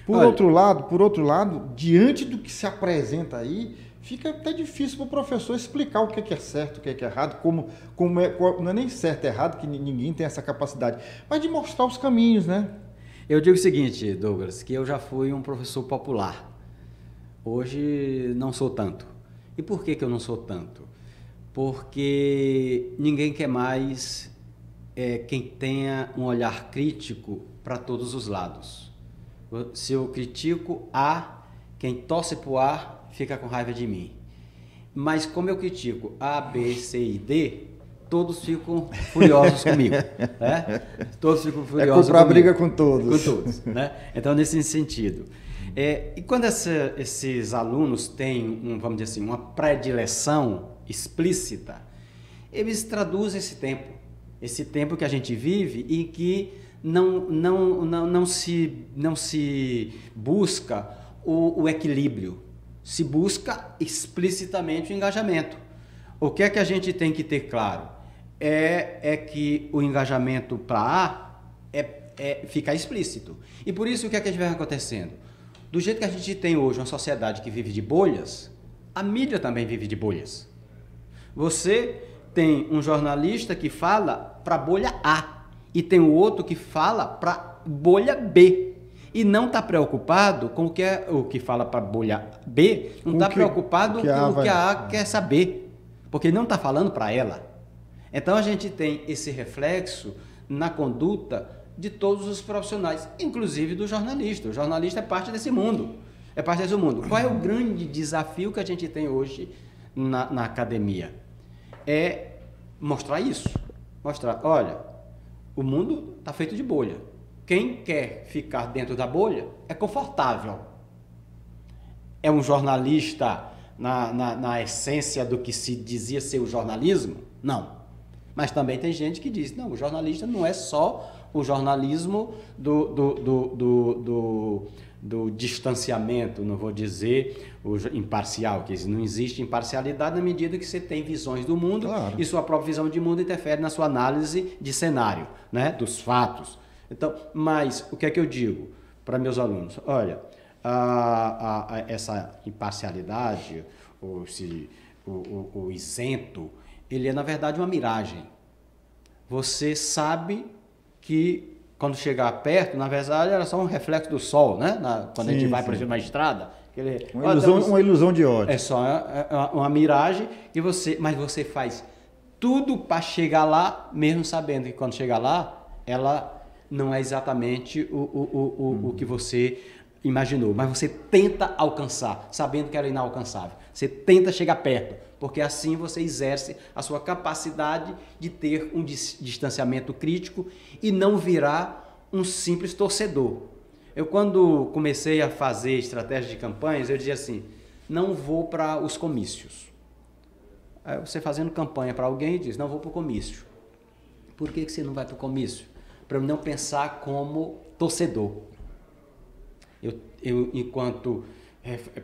Por outro lado, diante do que se apresenta aí, fica até difícil para o professor explicar o que é certo, o que é errado, não é nem certo e errado, que ninguém tem essa capacidade, mas de mostrar os caminhos, né? Eu digo o seguinte, Douglas, que eu já fui um professor popular. Hoje não sou tanto. E por que eu não sou tanto? Porque ninguém quer mais quem tenha um olhar crítico para todos os lados. Se eu critico A, quem torce para o A fica com raiva de mim. Mas como eu critico A, B, C e D, todos ficam furiosos comigo. Né? Todos ficam furiosos comprar comigo. Briga com todos. Com todos. Né? Então, nesse sentido. E quando esses alunos têm, vamos dizer assim, uma predileção explícita, eles traduzem esse tempo que a gente vive e que não se busca o equilíbrio, se busca explicitamente o engajamento. O que é que a gente tem que ter claro? É que o engajamento para A fica explícito. E por isso o que é que vem acontecendo? Do jeito que a gente tem hoje uma sociedade que vive de bolhas, a mídia também vive de bolhas. Você tem um jornalista que fala para a bolha A e tem o outro que fala para bolha B e não está preocupado com o que fala para a bolha B, não está preocupado com o que a A quer saber, porque não está falando para ela. Então a gente tem esse reflexo na conduta de todos os profissionais, inclusive do jornalista. O jornalista é parte desse mundo. Qual é o grande desafio que a gente tem hoje na academia? É mostrar isso. Mostrar, olha, o mundo está feito de bolha. Quem quer ficar dentro da bolha é confortável. É um jornalista na essência do que se dizia ser o jornalismo? Não. Mas também tem gente que diz, não, o jornalista não é só o jornalismo do distanciamento, não vou dizer o imparcial, que não existe imparcialidade na medida que você tem visões do mundo, claro, e sua própria visão de mundo interfere na sua análise de cenário, né, dos fatos. Então, mas o que é que eu digo para meus alunos? Olha, essa imparcialidade, o isento, ele é na verdade uma miragem. Você sabe que quando chegar perto, na verdade, era só um reflexo do sol, né? Quando a gente vai, por exemplo, na estrada. Uma ilusão de ótica. É só uma miragem, mas você faz tudo para chegar lá, mesmo sabendo que quando chegar lá, ela não é exatamente o que você imaginou. Mas você tenta alcançar, sabendo que era inalcançável. Você tenta chegar perto, porque assim você exerce a sua capacidade de ter um distanciamento crítico e não virar um simples torcedor. Eu, quando comecei a fazer estratégia de campanhas, eu dizia assim, não vou para os comícios. Aí você fazendo campanha para alguém diz, não vou para o comício. Por que você não vai para o comício? Para eu não pensar como torcedor. Eu enquanto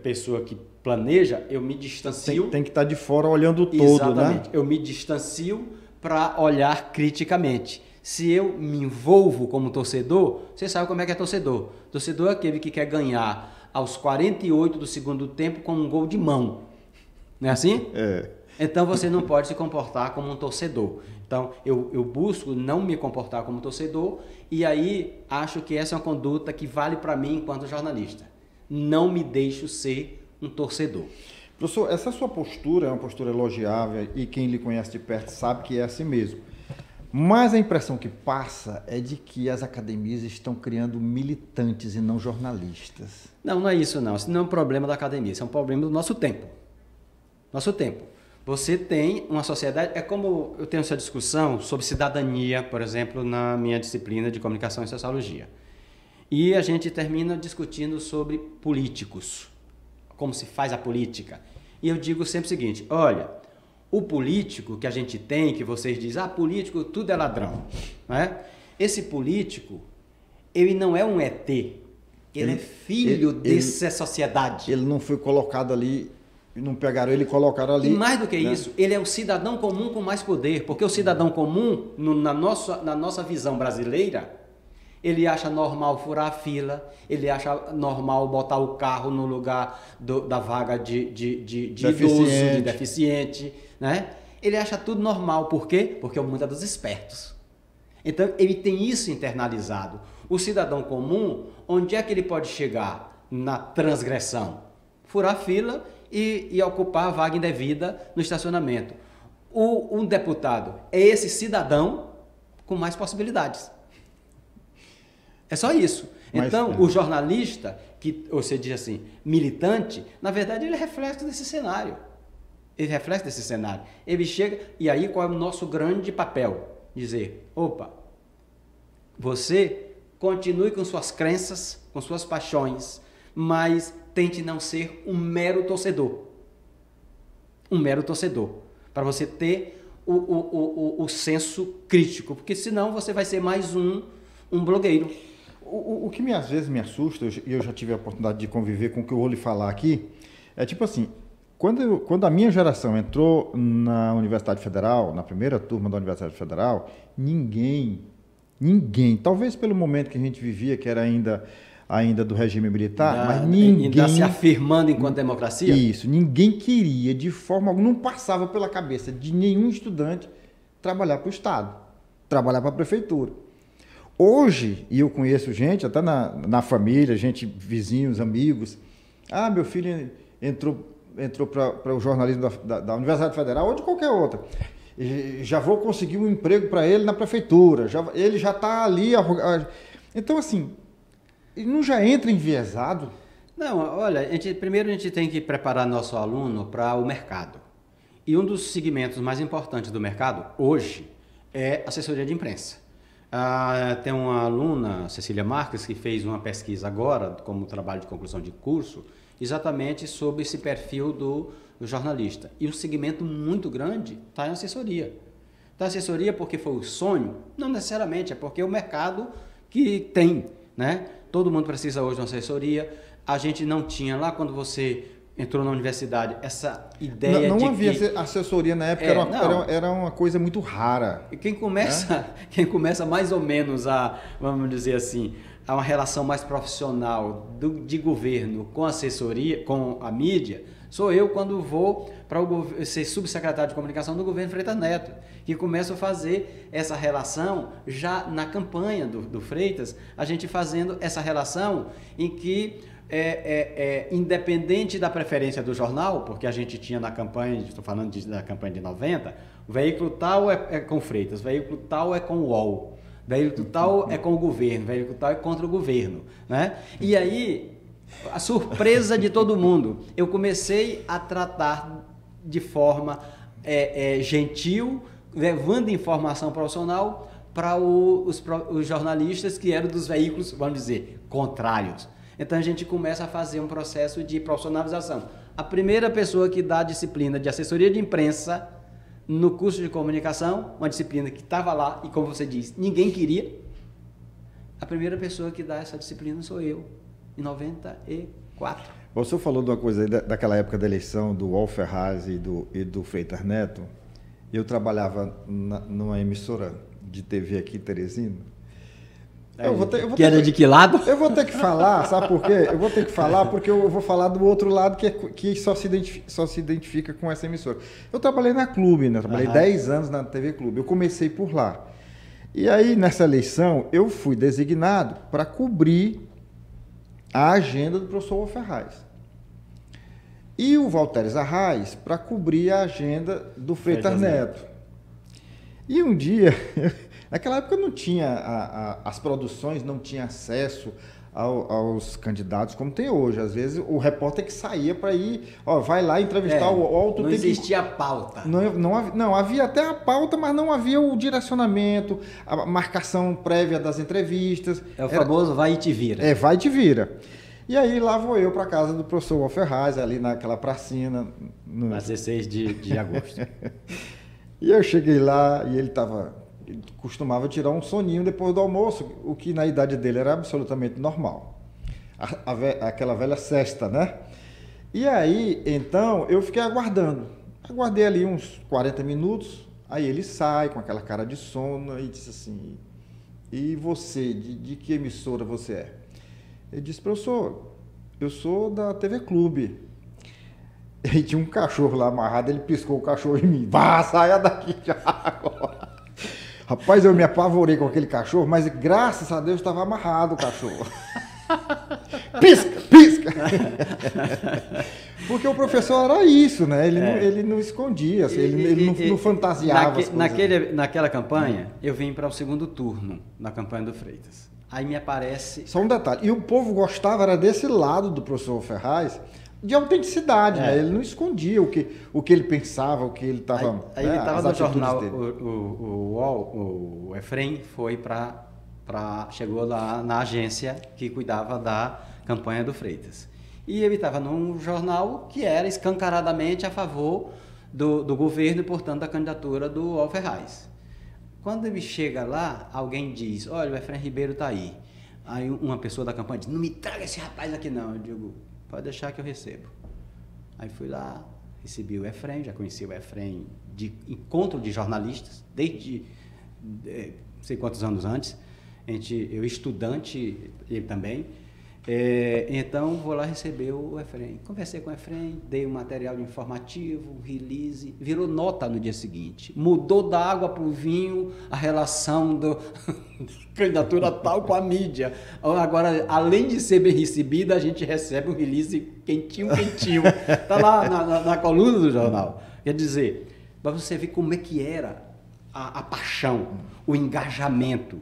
pessoa que planeja, eu me distancio. Tem que estar de fora olhando o todo, exatamente, né? Eu me distancio para olhar criticamente. Se eu me envolvo como torcedor, você sabe como é que é torcedor. Torcedor é aquele que quer ganhar aos 48 do segundo tempo com um gol de mão. Não é assim? É. Então você não pode se comportar como um torcedor. Então eu busco não me comportar como torcedor e aí acho que essa é uma conduta que vale para mim enquanto jornalista. Não me deixo ser um torcedor. Professor, essa sua postura é uma postura elogiável e quem lhe conhece de perto sabe que é assim mesmo. Mas a impressão que passa é de que as academias estão criando militantes e não jornalistas. Não é isso não. Isso não é um problema da academia, isso é um problema do nosso tempo. Nosso tempo. Você tem uma sociedade, é como eu tenho essa discussão sobre cidadania, por exemplo, na minha disciplina de comunicação e sociologia. E a gente termina discutindo sobre políticos, como se faz a política. E eu digo sempre o seguinte, olha, o político que a gente tem, que vocês dizem, político tudo é ladrão, né? Esse político, ele não é um ET, ele é filho dessa sociedade. Ele não foi colocado ali, não pegaram ele e colocaram ali. E mais do que isso, ele é o cidadão comum com mais poder, porque o cidadão comum, na nossa visão brasileira, Ele acha normal furar a fila, ele acha normal botar o carro no lugar da vaga de idoso, de deficiente, né? Ele acha tudo normal. Por quê? Porque é o mundo é dos espertos. Então, ele tem isso internalizado. O cidadão comum, onde é que ele pode chegar na transgressão? Furar a fila e ocupar a vaga indevida no estacionamento. Um deputado é esse cidadão com mais possibilidades. É só isso. Então, o jornalista, que você diz assim, militante, na verdade ele é reflexo desse cenário. Ele é reflexo desse cenário. Ele chega, e aí qual é o nosso grande papel? Dizer, opa, você continue com suas crenças, com suas paixões, mas tente não ser um mero torcedor. Um mero torcedor. Para você ter o senso crítico, porque senão você vai ser mais um blogueiro. O que às vezes me assusta, e eu já tive a oportunidade de conviver com o que eu vou lhe falar aqui, é tipo assim, quando a minha geração entrou na Universidade Federal, na primeira turma da Universidade Federal, ninguém, talvez pelo momento que a gente vivia, que era ainda do regime militar, mas ninguém... Ainda se afirmando enquanto democracia? Isso, ninguém queria, de forma alguma, não passava pela cabeça de nenhum estudante trabalhar para o Estado, trabalhar para a prefeitura. Hoje, e eu conheço gente, até na família, gente, vizinhos, amigos, meu filho entrou para o jornalismo da Universidade Federal ou de qualquer outra. Já vou conseguir um emprego para ele na prefeitura, ele já está ali. Então, assim, ele não já entra enviesado? Não, olha, primeiro a gente tem que preparar nosso aluno para o mercado. E um dos segmentos mais importantes do mercado, hoje, é assessoria de imprensa. Tem uma aluna, Cecília Marques, que fez uma pesquisa agora, como trabalho de conclusão de curso, exatamente sobre esse perfil do jornalista. E um segmento muito grande está em assessoria. Está em assessoria porque foi o sonho? Não necessariamente, é porque é o mercado que tem, né? Todo mundo precisa hoje de uma assessoria. A gente não tinha lá quando você entrou na universidade essa ideia não de havia assessoria na época, era uma coisa muito rara. E quem começa mais ou menos vamos dizer assim, a uma relação mais profissional de governo com assessoria, com a mídia, sou eu quando vou para ser subsecretário de comunicação do governo Freitas Neto, que começo a fazer essa relação já na campanha do Freitas, a gente fazendo essa relação em que independente da preferência do jornal, porque a gente tinha na campanha, estou falando da campanha de 90, o veículo tal é com Freitas, o veículo tal é com o UOL, o veículo tal é com o governo, o veículo tal é contra o governo, né? E aí, a surpresa de todo mundo, eu comecei a tratar de forma gentil, levando informação profissional para os jornalistas que eram dos veículos, vamos dizer, contrários. Então, a gente começa a fazer um processo de profissionalização. A primeira pessoa que dá a disciplina de assessoria de imprensa no curso de comunicação, uma disciplina que estava lá e, como você disse, ninguém queria, a primeira pessoa que dá essa disciplina sou eu, em 94. Você falou de uma coisa aí, daquela época da eleição do Wall Ferraz e do Freitas Neto. Eu trabalhava numa emissora de TV aqui em Teresina. Que era de que lado? Eu vou ter que falar, sabe por quê? Eu vou ter que falar porque eu vou falar do outro lado que só se identifica com essa emissora. Eu trabalhei na Clube, né? Trabalhei 10 anos na TV Clube. Eu comecei por lá. E aí, nessa eleição, eu fui designado para cobrir a agenda do professor Wall Ferraz. E o Valteres Arraes para cobrir a agenda do Freitas Neto. E um dia... Naquela época não tinha, as produções não tinham acesso aos candidatos como tem hoje. Às vezes o repórter que saía para ir, vai lá entrevistar o outro. Não existia pauta. Não, havia até a pauta, mas não havia o direcionamento, a marcação prévia das entrevistas. É o famoso vai e te vira. Vai e te vira. E aí lá vou eu para casa do professor Wall Ferraz, ali naquela pracinha. Na 16 de agosto. E eu cheguei lá e ele costumava tirar um soninho depois do almoço, o que na idade dele era absolutamente normal. Aquela velha sesta, né? E aí, então, eu fiquei aguardando. Aguardei ali uns 40 minutos, aí ele sai com aquela cara de sono e disse assim, e você, de que emissora você é? Ele disse, professor, eu sou da TV Clube. E tinha um cachorro lá amarrado, ele piscou o cachorro em mim. Vá, saia daqui já agora. Rapaz, eu me apavorei com aquele cachorro, mas graças a Deus estava amarrado o cachorro. Pisca, pisca! Porque o professor era isso, né? Ele não escondia, assim, ele não fantasiava as coisas. Naquela campanha, eu vim para o segundo turno, na campanha do Freitas. Aí me aparece... Só um detalhe, e o povo gostava, era desse lado do professor Ferraz, de autenticidade, né? Ele não escondia o que ele pensava, o que ele estava... Aí ele estava no jornal, o Efrem foi chegou lá na agência que cuidava da campanha do Freitas. E ele estava num jornal que era escancaradamente a favor do governo e, portanto, da candidatura do Ferraz. Quando ele chega lá, alguém diz, olha, o Efrem Ribeiro está aí. Aí uma pessoa da campanha diz, não me traga esse rapaz aqui não. Eu digo, pode deixar que eu recebo. Aí fui lá, recebi o Efrem, já conheci o Efrem de encontro de jornalistas, desde não sei quantos anos antes. Eu estudante, ele também. Então, vou lá receber o Efrem. Conversei com o Efrem, dei um material informativo, release, virou nota no dia seguinte. Mudou da água para o vinho a relação da candidatura tal com a mídia. Agora, além de ser bem recebida, a gente recebe um release quentinho, quentinho. Está lá na coluna do jornal. Quer dizer, para você ver como é que era a paixão, o engajamento.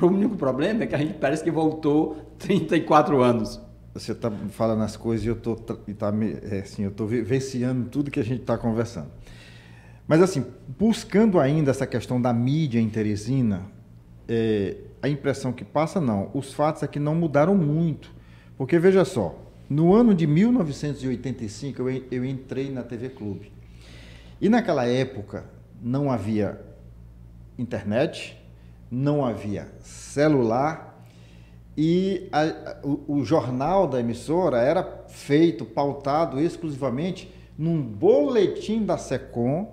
O único problema é que a gente parece que voltou 34 anos. Você está falando as coisas e eu estou vivenciando tudo que a gente está conversando. Mas assim, buscando ainda essa questão da mídia em Teresina, a impressão que passa, não, os fatos aqui não mudaram muito. Porque veja só, no ano de 1985 eu entrei na TV Clube. E naquela época não havia internet, não havia celular e o jornal da emissora era feito, pautado exclusivamente num boletim da SECOM,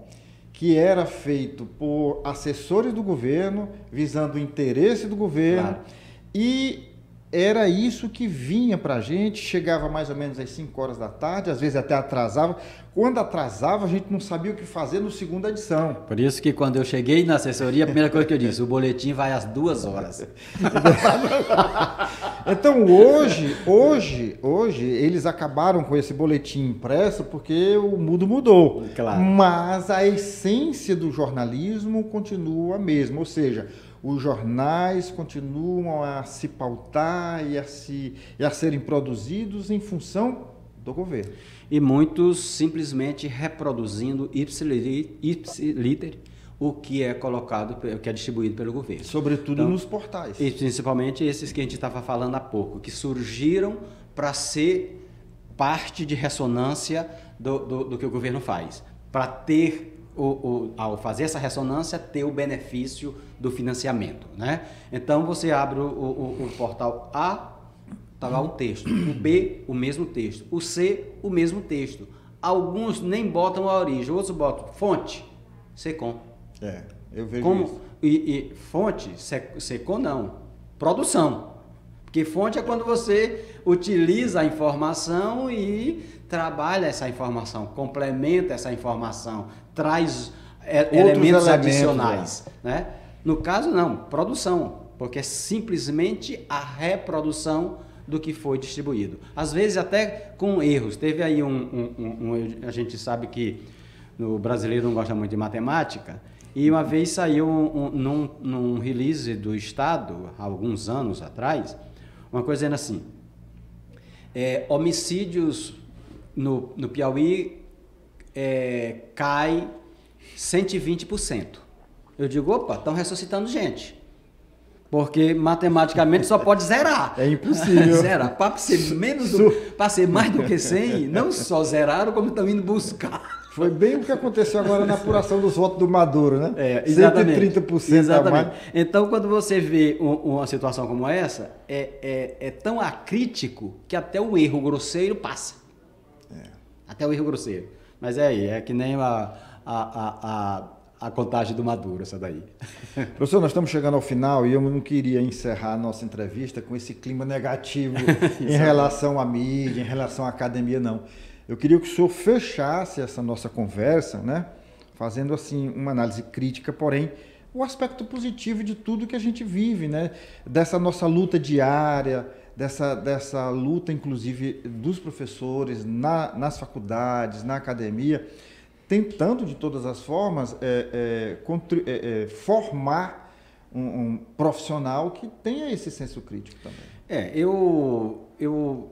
que era feito por assessores do governo, visando o interesse do governo, claro. E era isso que vinha para a gente, chegava mais ou menos às 5 horas da tarde, às vezes até atrasava. Quando atrasava, a gente não sabia o que fazer no segunda edição. Por isso que quando eu cheguei na assessoria, a primeira coisa que eu disse, o boletim vai às 2 horas. Então, hoje, eles acabaram com esse boletim impresso porque o mundo mudou. Claro. Mas a essência do jornalismo continua a mesma, ou seja, os jornais continuam a se pautar e a serem produzidos em função do governo. E muitos simplesmente reproduzindo ipsiliter o que é colocado, o que é distribuído pelo governo. Sobretudo então, nos portais. E principalmente esses que a gente estava falando há pouco, que surgiram para ser parte de ressonância do que o governo faz. Para ter, ao fazer essa ressonância, ter o benefício do financiamento, né? Então, você abre o portal A, está lá o texto. O B, o mesmo texto. O C, o mesmo texto. Alguns nem botam a origem, outros botam fonte, SECOM. Eu vejo isso. E fonte, SECOM não. Produção. Porque fonte é quando você utiliza a informação e trabalha essa informação, complementa essa informação, traz elementos adicionais, né? No caso, não, produção, porque é simplesmente a reprodução do que foi distribuído. Às vezes até com erros. Teve aí a gente sabe que o brasileiro não gosta muito de matemática, e uma vez saiu num release do Estado, há alguns anos atrás, uma coisa dizendo assim, homicídios no Piauí cai 120%. Eu digo, opa, estão ressuscitando gente. Porque matematicamente só pode zerar. É impossível. Zerar. Para ser mais do que 100, não só zeraram, como estão indo buscar. Foi bem o que aconteceu agora na apuração dos votos do Maduro, né? Exatamente. 130% exatamente. a mais. Então, quando você vê uma situação como essa, é tão acrítico que até o erro grosseiro passa. Até o erro grosseiro. Mas é que nem a a contagem do Maduro, essa daí. Professor, nós estamos chegando ao final e eu não queria encerrar a nossa entrevista com esse clima negativo em relação à mídia, em relação à academia, não. Eu queria que o senhor fechasse essa nossa conversa, né? Fazendo assim uma análise crítica, porém, o aspecto positivo de tudo que a gente vive, né? Dessa nossa luta diária, dessa luta, inclusive, dos professores nas faculdades, na academia, tentando de todas as formas formar um profissional que tenha esse senso crítico também.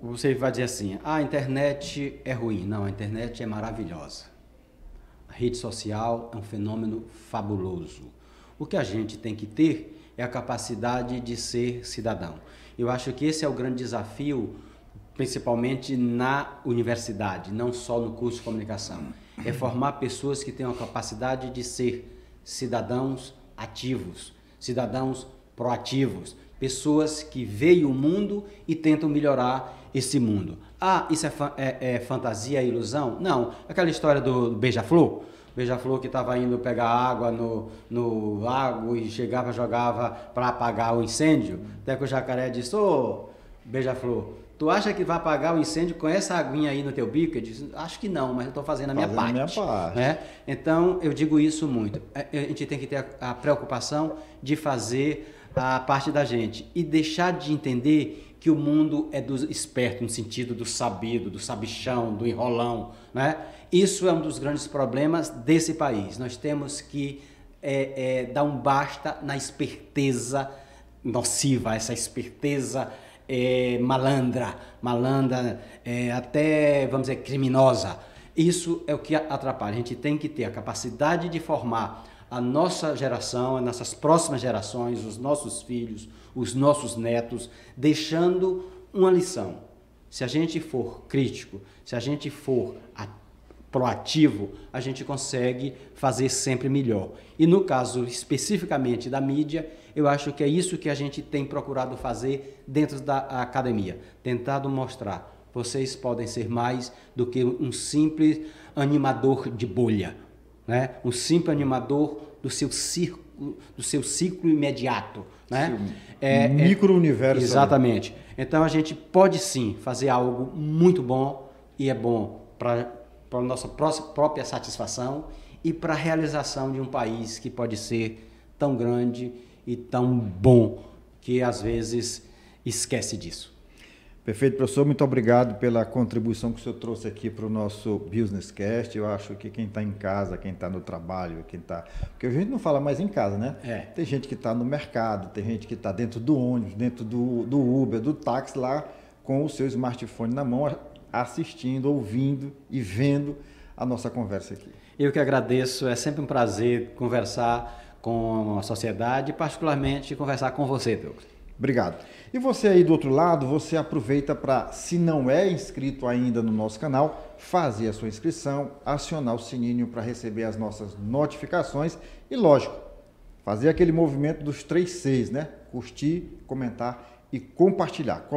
Você vai dizer assim, a internet é ruim. Não, a internet é maravilhosa. A rede social é um fenômeno fabuloso. O que a gente tem que ter é a capacidade de ser cidadão. Eu acho que esse é o grande desafio, principalmente na universidade, não só no curso de comunicação. É formar pessoas que tenham a capacidade de ser cidadãos ativos, cidadãos proativos, pessoas que veem o mundo e tentam melhorar esse mundo. Ah, isso é fantasia, é ilusão? Não. Aquela história do beija-flor, beija-flor que estava indo pegar água no lago e jogava para apagar o incêndio. Até que o jacaré disse, ô beija-flor, tu acha que vai apagar o incêndio com essa aguinha aí no teu bico? Eu disse, acho que não, mas eu estou fazendo a minha parte. Né? Então, eu digo isso muito. A gente tem que ter a preocupação de fazer a parte da gente e deixar de entender que o mundo é do esperto, no sentido do sabido, do sabichão, do enrolão, né? Isso é um dos grandes problemas desse país. Nós temos que dar um basta na esperteza nociva, essa esperteza malandra, até, vamos dizer, criminosa. Isso é o que atrapalha. A gente tem que ter a capacidade de formar a nossa geração, as nossas próximas gerações, os nossos filhos, os nossos netos, deixando uma lição. Se a gente for crítico, se a gente for proativo, a gente consegue fazer sempre melhor. E no caso especificamente da mídia, eu acho que é isso que a gente tem procurado fazer dentro da academia, tentado mostrar, vocês podem ser mais do que um simples animador de bolha, né? Um simples animador do seu ciclo imediato, né? Micro-universo. Exatamente. Então a gente pode sim fazer algo muito bom e é bom para a nossa própria satisfação e para a realização de um país que pode ser tão grande e tão bom que às vezes esquece disso. Perfeito, professor. Muito obrigado pela contribuição que o senhor trouxe aqui para o nosso Business Cast. Eu acho que quem está em casa, quem está no trabalho, porque a gente não fala mais em casa, né? Tem gente que está no mercado, tem gente que está dentro do ônibus, dentro do Uber, do táxi lá, com o seu smartphone na mão, assistindo, ouvindo e vendo a nossa conversa aqui. Eu que agradeço. É sempre um prazer conversar com a sociedade e particularmente conversar com você, Douglas. Obrigado. E você aí do outro lado, você aproveita para, se não é inscrito ainda no nosso canal, fazer a sua inscrição, acionar o sininho para receber as nossas notificações e, lógico, fazer aquele movimento dos 3 Cs, né? Curtir, comentar e compartilhar.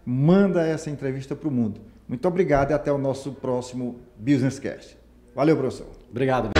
Manda essa entrevista para o mundo. Muito obrigado e até o nosso próximo Business Cast. Valeu, professor. Obrigado.